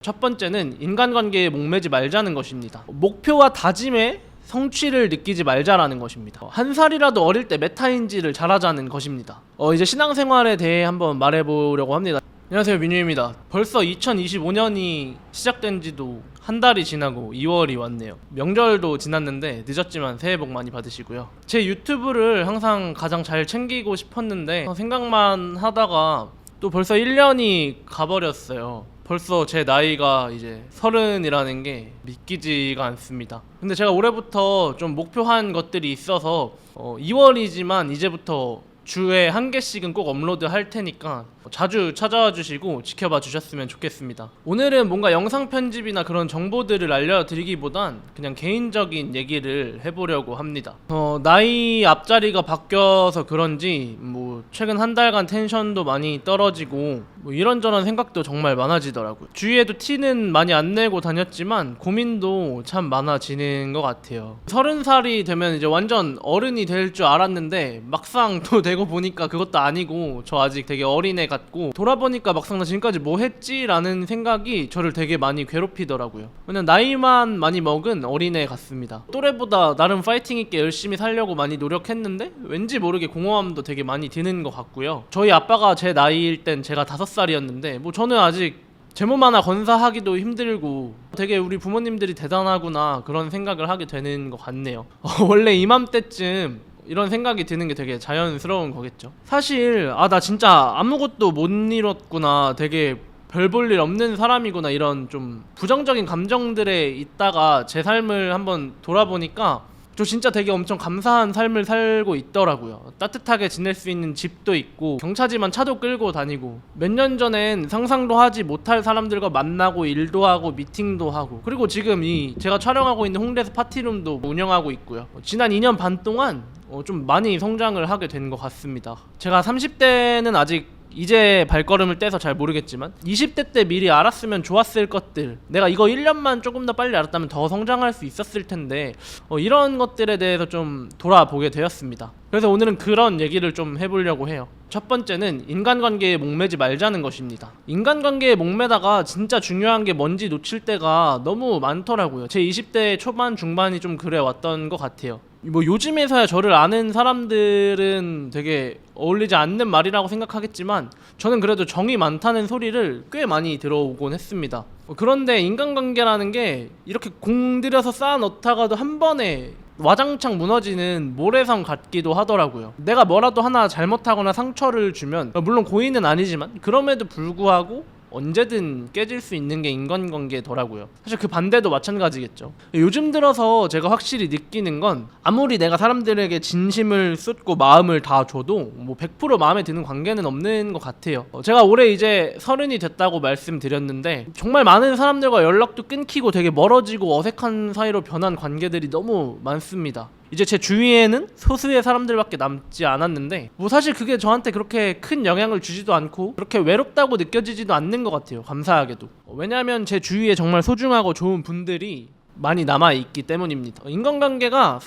첫 번째는 인간관계에 목매지 말자는 것입니다. 목표와 다짐에 성취를 느끼지 말자라는 것입니다. 한 살이라도 어릴 때 메타인지를 잘하자는 것입니다. 이제 신앙생활에 대해 한번 말해보려고 합니다. 안녕하세요, 민유입니다. 벌써 2025년이 시작된 지도 한 달이 지나고 2월이 왔네요. 명절도 지났는데 늦었지만 새해 복 많이 받으시고요. 제 유튜브를 항상 가장 잘 챙기고 싶었는데 생각만 하다가 또 벌써 1년이 가버렸어요. 벌써 제 나이가 이제 30이라는 게 믿기지가 않습니다. 근데 제가 올해부터 좀 목표한 것들이 있어서 2월이지만 이제부터 주에 한 개씩은 꼭 업로드 할 테니까 자주 찾아와 주시고 지켜봐 주셨으면 좋겠습니다. 오늘은 뭔가 영상 편집이나 그런 정보들을 알려드리기보단 그냥 개인적인 얘기를 해보려고 합니다. 나이 앞자리가 바뀌어서 그런지 뭐 최근 한 달간 텐션도 많이 떨어지고 뭐 이런저런 생각도 정말 많아지더라고요. 주위에도 티는 많이 안 내고 다녔지만 고민도 참 많아지는 것 같아요. 30살이 되면 이제 완전 어른이 될 줄 알았는데 막상 또 되고 보니까 그것도 아니고 저 아직 되게 어린애 같고 돌아보니까 막상 나 지금까지 뭐 했지? 라는 생각이 저를 되게 많이 괴롭히더라고요. 그냥 나이만 많이 먹은 어린애 같습니다. 또래보다 나름 파이팅 있게 열심히 살려고 많이 노력했는데 왠지 모르게 공허함도 되게 많이 드는 것 같고요. 저희 아빠가 제 나이일 땐 제가 5살이었는데 뭐 저는 아직 제 몸 하나 건사하기도 힘들고 되게 우리 부모님들이 대단하구나 그런 생각을 하게 되는 것 같네요. 원래 이맘때쯤 이런 생각이 드는 게 되게 자연스러운 거겠죠. 사실 나 진짜 아무것도 못 이뤘구나, 되게 별 볼 일 없는 사람이구나, 이런 좀 부정적인 감정들에 있다가 제 삶을 한번 돌아보니까 저 진짜 되게 엄청 감사한 삶을 살고 있더라고요. 따뜻하게 지낼 수 있는 집도 있고 경차지만 차도 끌고 다니고 몇 년 전엔 상상도 하지 못할 사람들과 만나고 일도 하고 미팅도 하고 그리고 지금 이 제가 촬영하고 있는 홍대에서 파티룸도 운영하고 있고요. 지난 2년 반 동안 좀 많이 성장을 하게 된 것 같습니다. 제가 30대는 아직 이제 발걸음을 떼서 잘 모르겠지만 20대 때 미리 알았으면 좋았을 것들, 내가 이거 1년만 조금 더 빨리 알았다면 더 성장할 수 있었을 텐데 이런 것들에 대해서 좀 돌아보게 되었습니다. 그래서 오늘은 그런 얘기를 좀 해보려고 해요. 첫 번째는 인간관계에 목매지 말자는 것입니다. 인간관계에 목매다가 진짜 중요한 게 뭔지 놓칠 때가 너무 많더라고요. 제 20대 초반 중반이 좀 그래 왔던 것 같아요. 뭐 요즘에서야 저를 아는 사람들은 되게 어울리지 않는 말이라고 생각하겠지만 저는 그래도 정이 많다는 소리를 꽤 많이 들어오곤 했습니다. 그런데 인간관계라는 게 이렇게 공들여서 쌓아 넣다가도 한 번에 와장창 무너지는 모래성 같기도 하더라고요. 내가 뭐라도 하나 잘못하거나 상처를 주면 물론 고의는 아니지만 그럼에도 불구하고 언제든 깨질 수 있는 게 인간관계더라고요. 사실 그 반대도 마찬가지겠죠. 요즘 들어서 제가 확실히 느끼는 건 아무리 내가 사람들에게 진심을 쏟고 마음을 다 줘도 뭐 100% 마음에 드는 관계는 없는 것 같아요. 제가 올해 이제 30이 됐다고 말씀드렸는데 정말 많은 사람들과 연락도 끊기고 되게 멀어지고 어색한 사이로 변한 관계들이 너무 많습니다. 이제 제 주위에는 소수의 사람들밖에 남지 않았는데 뭐 사실 그게 저한테 그렇게 큰 영향을 주지도 않고 그렇게 외롭다고 느껴지지도 않는 것 같아요. 감사하게도. 왜냐하면 제 주위에 정말 소중하고 좋은 분들이 많이 남아있기 때문입니다. 인간관계가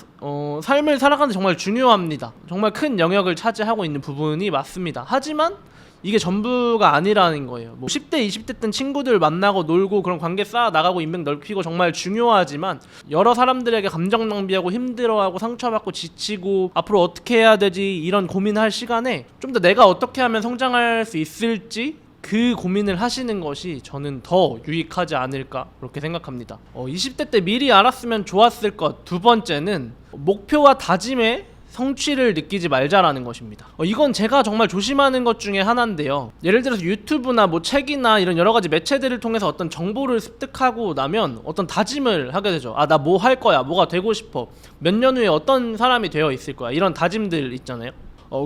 삶을 살아가는 데 정말 중요합니다. 정말 큰 영역을 차지하고 있는 부분이 맞습니다. 하지만 이게 전부가 아니라는 거예요. 뭐 10대, 20대 땐 친구들 만나고 놀고 그런 관계 쌓아 나가고 인맥 넓히고 정말 중요하지만 여러 사람들에게 감정 낭비하고 힘들어하고 상처받고 지치고 앞으로 어떻게 해야 되지 이런 고민할 시간에 좀 더 내가 어떻게 하면 성장할 수 있을지 그 고민을 하시는 것이 저는 더 유익하지 않을까 그렇게 생각합니다. 20대 때 미리 알았으면 좋았을 것 두 번째는 목표와 다짐에 성취를 느끼지 말자라는 것입니다. 이건 제가 정말 조심하는 것 중에 하나인데요. 예를 들어서 유튜브나 뭐 책이나 이런 여러 가지 매체들을 통해서 어떤 정보를 습득하고 나면 어떤 다짐을 하게 되죠. 나 뭐 할 거야, 뭐가 되고 싶어, 몇 년 후에 어떤 사람이 되어 있을 거야, 이런 다짐들 있잖아요.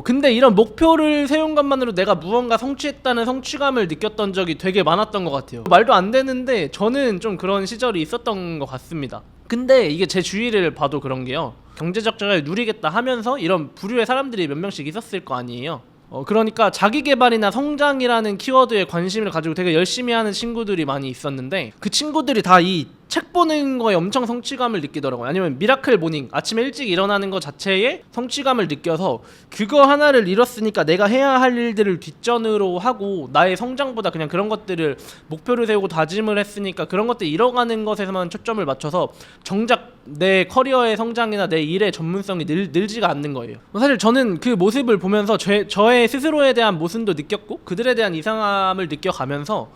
근데 이런 목표를 세운 것만으로 내가 무언가 성취했다는 성취감을 느꼈던 적이 되게 많았던 것 같아요. 말도 안 되는데 저는 좀 그런 시절이 있었던 것 같습니다. 근데 이게 제 주위를 봐도 그런 게요, 경제적 자유를 누리겠다 하면서 이런 부류의 사람들이 몇 명씩 있었을 거 아니에요. 그러니까 자기개발이나 성장이라는 키워드에 관심을 가지고 되게 열심히 하는 친구들이 많이 있었는데 그 친구들이 다 이 책 보는 거에 엄청 성취감을 느끼더라고요. 아니면 미라클 모닝, 아침에 일찍 일어나는 것 자체에 성취감을 느껴서 그거 하나를 이뤘으니까 내가 해야 할 일들을 뒷전으로 하고 나의 성장보다 그냥 그런 것들을 목표를 세우고 다짐을 했으니까 그런 것들 이뤄가는 것에서만 초점을 맞춰서 정작 내 커리어의 성장이나 내 일의 전문성이 늘지가 않는 거예요. 사실 저는 그 모습을 보면서 저의 스스로에 대한 모순도 느꼈고 그들에 대한 이상함을 느껴가면서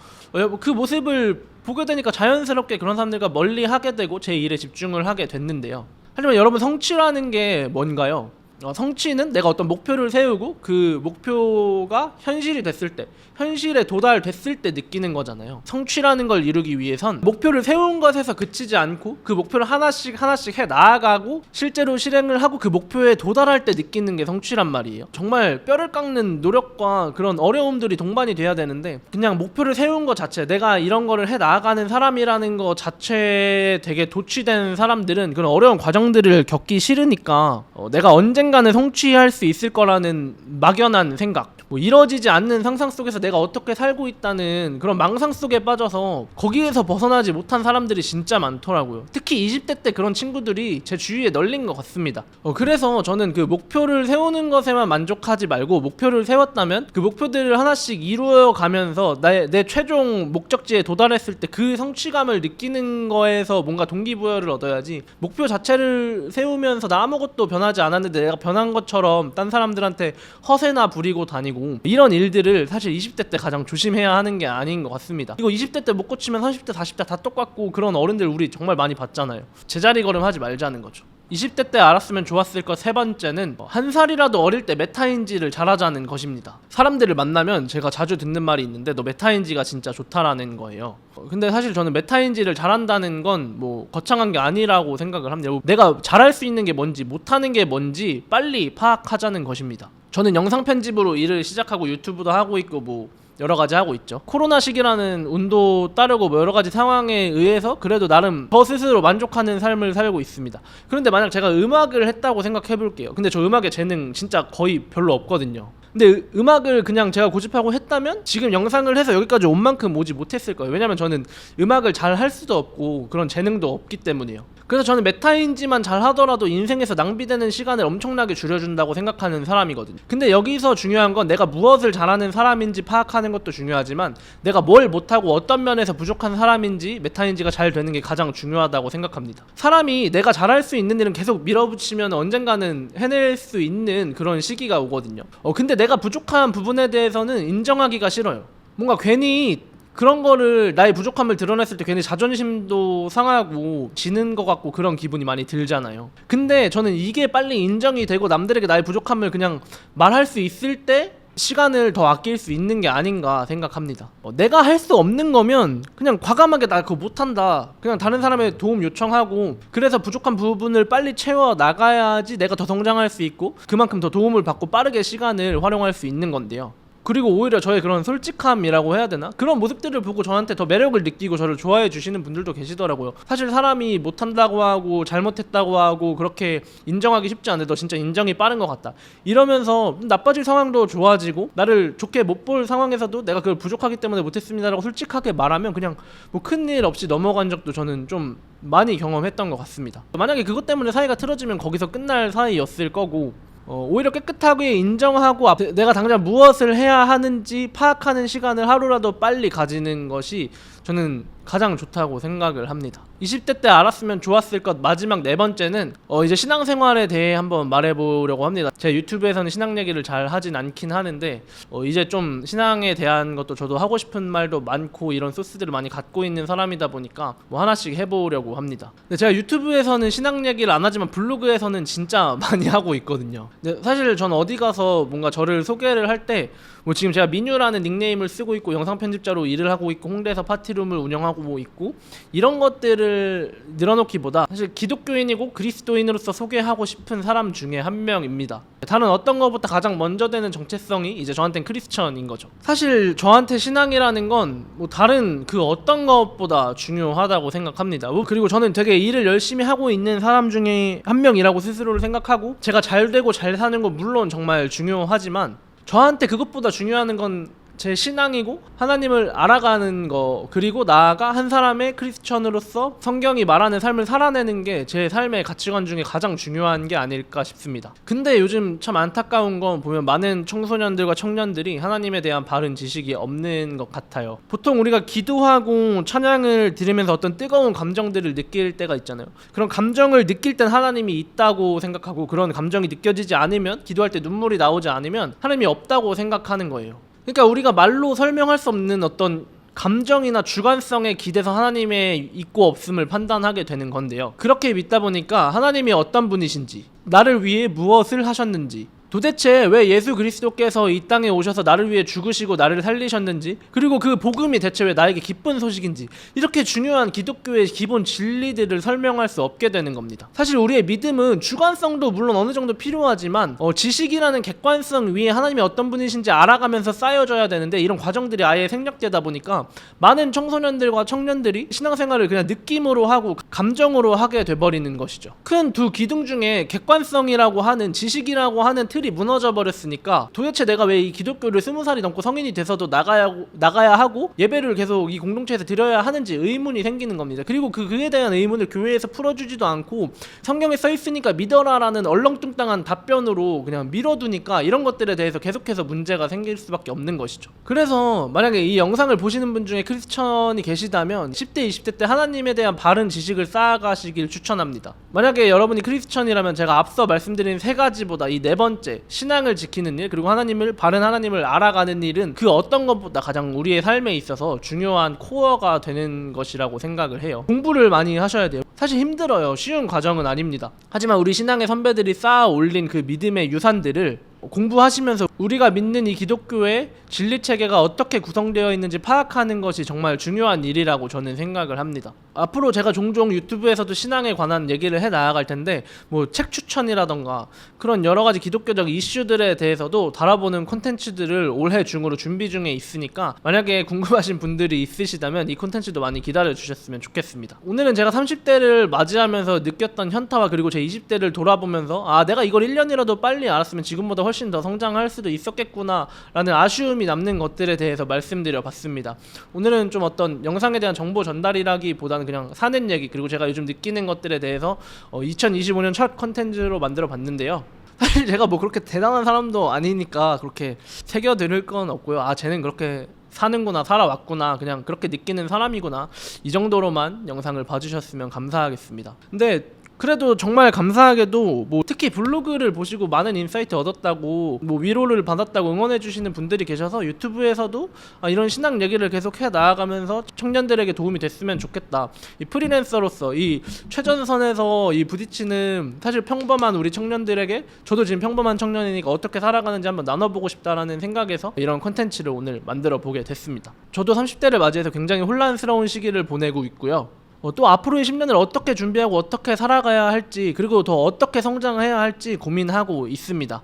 그 모습을 보게 되니까 자연스럽게 그런 사람들과 멀리 하게 되고 제 일에 집중을 하게 됐는데요. 하지만 여러분, 성취라는 게 뭔가요? 성취는 내가 어떤 목표를 세우고 그 목표가 현실이 됐을 때, 현실에 도달됐을 때 느끼는 거잖아요. 성취라는 걸 이루기 위해선 목표를 세운 것에서 그치지 않고 그 목표를 하나씩 해 나아가고 실제로 실행을 하고 그 목표에 도달할 때 느끼는 게 성취란 말이에요. 정말 뼈를 깎는 노력과 그런 어려움들이 동반이 돼야 되는데 그냥 목표를 세운 것 자체, 내가 이런 거를 해 나아가는 사람이라는 것 자체에 되게 도취된 사람들은 그런 어려운 과정들을 겪기 싫으니까 내가 언젠가는 성취할 수 있을 거라는 막연한 생각, 이뤄지지 않는 상상 속에서 내가 어떻게 살고 있다는 그런 망상 속에 빠져서 거기에서 벗어나지 못한 사람들이 진짜 많더라고요. 특히 20대 때 그런 친구들이 제 주위에 널린 것 같습니다. 그래서 저는 그 목표를 세우는 것에만 만족하지 말고 목표를 세웠다면 그 목표들을 하나씩 이루어가면서 내 최종 목적지에 도달했을 때 그 성취감을 느끼는 거에서 뭔가 동기부여를 얻어야지, 목표 자체를 세우면서 나 아무것도 변하지 않았는데 내가 변한 것처럼 딴 사람들한테 허세나 부리고 다니고 이런 일들을 사실 20대 때 가장 조심해야 하는 게 아닌 것 같습니다. 이거 20대 때 못 고치면 30대, 40대 다 똑같고 그런 어른들 우리 정말 많이 봤잖아요. 제자리 걸음 하지 말자는 거죠. 20대 때 알았으면 좋았을 것 세 번째는 한 살이라도 어릴 때 메타인지를 잘하자는 것입니다. 사람들을 만나면 제가 자주 듣는 말이 있는데 너 메타인지가 진짜 좋다라는 거예요. 근데 사실 저는 메타인지를 잘한다는 건 거창한 게 아니라고 생각을 합니다. 내가 잘할 수 있는 게 뭔지 못하는 게 뭔지 빨리 파악하자는 것입니다. 저는 영상 편집으로 일을 시작하고 유튜브도 하고 있고 여러 가지 하고 있죠. 코로나 시기라는 운도 따르고 여러 가지 상황에 의해서 그래도 나름 저 스스로 만족하는 삶을 살고 있습니다. 그런데 만약 제가 음악을 했다고 생각해 볼게요. 근데 저 음악에 재능 진짜 거의 별로 없거든요. 근데 음악을 그냥 제가 고집하고 했다면 지금 영상을 해서 여기까지 온 만큼 오지 못했을 거예요. 왜냐면 저는 음악을 잘 할 수도 없고 그런 재능도 없기 때문이에요. 그래서 저는 메타인지만 잘 하더라도 인생에서 낭비되는 시간을 엄청나게 줄여준다고 생각하는 사람이거든요. 근데 여기서 중요한 건 내가 무엇을 잘하는 사람인지 파악하는 것도 중요하지만 내가 뭘 못하고 어떤 면에서 부족한 사람인지 메타인지가 잘 되는 게 가장 중요하다고 생각합니다. 사람이 내가 잘할 수 있는 일은 계속 밀어붙이면 언젠가는 해낼 수 있는 그런 시기가 오거든요. 근데 내가 부족한 부분에 대해서는 인정하기가 싫어요. 뭔가 괜히 그런 거를, 나의 부족함을 드러냈을 때 괜히 자존심도 상하고 지는 것 같고 그런 기분이 많이 들잖아요. 근데 저는 이게 빨리 인정이 되고 남들에게 나의 부족함을 그냥 말할 수 있을 때 시간을 더 아낄 수 있는 게 아닌가 생각합니다. 내가 할 수 없는 거면 그냥 과감하게 나 그거 못한다, 그냥 다른 사람의 도움 요청하고 그래서 부족한 부분을 빨리 채워 나가야지 내가 더 성장할 수 있고 그만큼 더 도움을 받고 빠르게 시간을 활용할 수 있는 건데요. 그리고 오히려 저의 그런 솔직함이라고 해야 되나? 그런 모습들을 보고 저한테 더 매력을 느끼고 저를 좋아해 주시는 분들도 계시더라고요. 사실 사람이 못한다고 하고 잘못했다고 하고 그렇게 인정하기 쉽지 않은데 너 진짜 인정이 빠른 것 같다 이러면서 나빠질 상황도 좋아지고 나를 좋게 못 볼 상황에서도 내가 그걸 부족하기 때문에 못했습니다라고 솔직하게 말하면 그냥 큰일 없이 넘어간 적도 저는 좀 많이 경험했던 것 같습니다. 만약에 그것 때문에 사이가 틀어지면 거기서 끝날 사이였을 거고 오히려 깨끗하게 인정하고 내가 당장 무엇을 해야 하는지 파악하는 시간을 하루라도 빨리 가지는 것이 저는 가장 좋다고 생각을 합니다. 20대 때 알았으면 좋았을 것 마지막 네 번째는 이제 신앙생활에 대해 한번 말해보려고 합니다. 제 유튜브에서는 신앙 얘기를 잘 하진 않긴 하는데 이제 좀 신앙에 대한 것도 저도 하고 싶은 말도 많고 이런 소스들을 많이 갖고 있는 사람이다 보니까 하나씩 해보려고 합니다. 근데 제가 유튜브에서는 신앙 얘기를 안 하지만 블로그에서는 진짜 많이 하고 있거든요. 근데 사실 전 어디 가서 뭔가 저를 소개를 할 때 지금 제가 민유라는 닉네임을 쓰고 있고 영상 편집자로 일을 하고 있고 홍대에서 파티룸을 운영하고 있고 이런 것들을 늘어놓기보다 사실 기독교인이고 그리스도인으로서 소개하고 싶은 사람 중에 한 명입니다. 다른 어떤 것보다 가장 먼저 되는 정체성이 이제 저한테는 크리스천인 거죠. 사실 저한테 신앙이라는 건 다른 그 어떤 것보다 중요하다고 생각합니다. 그리고 저는 되게 일을 열심히 하고 있는 사람 중에 한 명이라고 스스로를 생각하고 제가 잘 되고 잘 사는 건 물론 정말 중요하지만 저한테 그것보다 중요한 건 제 신앙이고 하나님을 알아가는 거, 그리고 나아가 한 사람의 크리스천으로서 성경이 말하는 삶을 살아내는 게 제 삶의 가치관 중에 가장 중요한 게 아닐까 싶습니다. 근데 요즘 참 안타까운 건 보면 많은 청소년들과 청년들이 하나님에 대한 바른 지식이 없는 것 같아요. 보통 우리가 기도하고 찬양을 드리면서 어떤 뜨거운 감정들을 느낄 때가 있잖아요. 그런 감정을 느낄 땐 하나님이 있다고 생각하고, 그런 감정이 느껴지지 않으면, 기도할 때 눈물이 나오지 않으면 하나님이 없다고 생각하는 거예요. 그러니까 우리가 말로 설명할 수 없는 어떤 감정이나 주관성에 기대서 하나님의 있고 없음을 판단하게 되는 건데요. 그렇게 믿다 보니까 하나님이 어떤 분이신지, 나를 위해 무엇을 하셨는지, 도대체 왜 예수 그리스도께서 이 땅에 오셔서 나를 위해 죽으시고 나를 살리셨는지, 그리고 그 복음이 대체 왜 나에게 기쁜 소식인지, 이렇게 중요한 기독교의 기본 진리들을 설명할 수 없게 되는 겁니다. 사실 우리의 믿음은 주관성도 물론 어느 정도 필요하지만 지식이라는 객관성 위에 하나님이 어떤 분이신지 알아가면서 쌓여져야 되는데, 이런 과정들이 아예 생략되다 보니까 많은 청소년들과 청년들이 신앙생활을 그냥 느낌으로 하고 감정으로 하게 돼버리는 것이죠. 큰 두 기둥 중에 객관성이라고 하는, 지식이라고 하는 틀이 무너져 버렸으니까 도대체 내가 왜 이 기독교를 20살이 넘고 성인이 돼서도 나가야 하고 예배를 계속 이 공동체에서 드려야 하는지 의문이 생기는 겁니다. 그리고 그에 대한 의문을 교회에서 풀어주지도 않고, 성경에 써있으니까 믿어라라는 얼렁뚱땅한 답변으로 그냥 밀어두니까 이런 것들에 대해서 계속해서 문제가 생길 수밖에 없는 것이죠. 그래서 만약에 이 영상을 보시는 분 중에 크리스천이 계시다면 10대 20대 때 하나님에 대한 바른 지식을 쌓아가시길 추천합니다. 만약에 여러분이 크리스천이라면 제가 앞서 말씀드린 세 가지보다 이 네 번째, 신앙을 지키는 일, 그리고 바른 하나님을 알아가는 일은 그 어떤 것보다 가장 우리의 삶에 있어서 중요한 코어가 되는 것이라고 생각을 해요. 공부를 많이 하셔야 돼요. 사실 힘들어요. 쉬운 과정은 아닙니다. 하지만 우리 신앙의 선배들이 쌓아 올린 그 믿음의 유산들을 공부하시면서 우리가 믿는 이 기독교의 진리체계가 어떻게 구성되어 있는지 파악하는 것이 정말 중요한 일이라고 저는 생각을 합니다. 앞으로 제가 종종 유튜브에서도 신앙에 관한 얘기를 해 나아갈 텐데, 뭐 책 추천이라던가 그런 여러 가지 기독교적 이슈들에 대해서도 다뤄보는 콘텐츠들을 올해 중으로 준비 중에 있으니까, 만약에 궁금하신 분들이 있으시다면 이 콘텐츠도 많이 기다려 주셨으면 좋겠습니다. 오늘은 제가 30대를 맞이하면서 느꼈던 현타와, 그리고 제 20대를 돌아보면서 내가 이걸 1년이라도 빨리 알았으면 지금보다 훨씬 더 성장할 수도 있었겠구나 라는 아쉬움이 남는 것들에 대해서 말씀드려 봤습니다. 오늘은 좀 어떤 영상에 대한 정보 전달이라기보다는 그냥 사는 얘기, 그리고 제가 요즘 느끼는 것들에 대해서 2025년 첫 컨텐츠로 만들어 봤는데요. 사실 제가 뭐 그렇게 대단한 사람도 아니니까 그렇게 새겨 들을 건 없고요. 쟤는 그렇게 사는구나, 살아왔구나, 그냥 그렇게 느끼는 사람이구나, 이 정도로만 영상을 봐주셨으면 감사하겠습니다. 근데 그래도 정말 감사하게도 특히 블로그를 보시고 많은 인사이트 얻었다고, 위로를 받았다고 응원해주시는 분들이 계셔서 유튜브에서도 이런 신앙 얘기를 계속 해 나아가면서 청년들에게 도움이 됐으면 좋겠다. 이 프리랜서로서 이 최전선에서 이 부딪히는 사실 평범한 우리 청년들에게, 저도 지금 평범한 청년이니까 어떻게 살아가는지 한번 나눠보고 싶다라는 생각에서 이런 콘텐츠를 오늘 만들어 보게 됐습니다. 저도 30대를 맞이해서 굉장히 혼란스러운 시기를 보내고 있고요. 또 앞으로의 10년을 어떻게 준비하고 어떻게 살아가야 할지, 그리고 더 어떻게 성장해야 할지 고민하고 있습니다.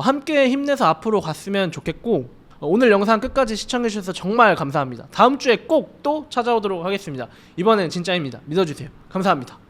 함께 힘내서 앞으로 갔으면 좋겠고, 오늘 영상 끝까지 시청해주셔서 정말 감사합니다. 다음 주에 꼭 또 찾아오도록 하겠습니다. 이번엔 진짜입니다. 믿어주세요. 감사합니다.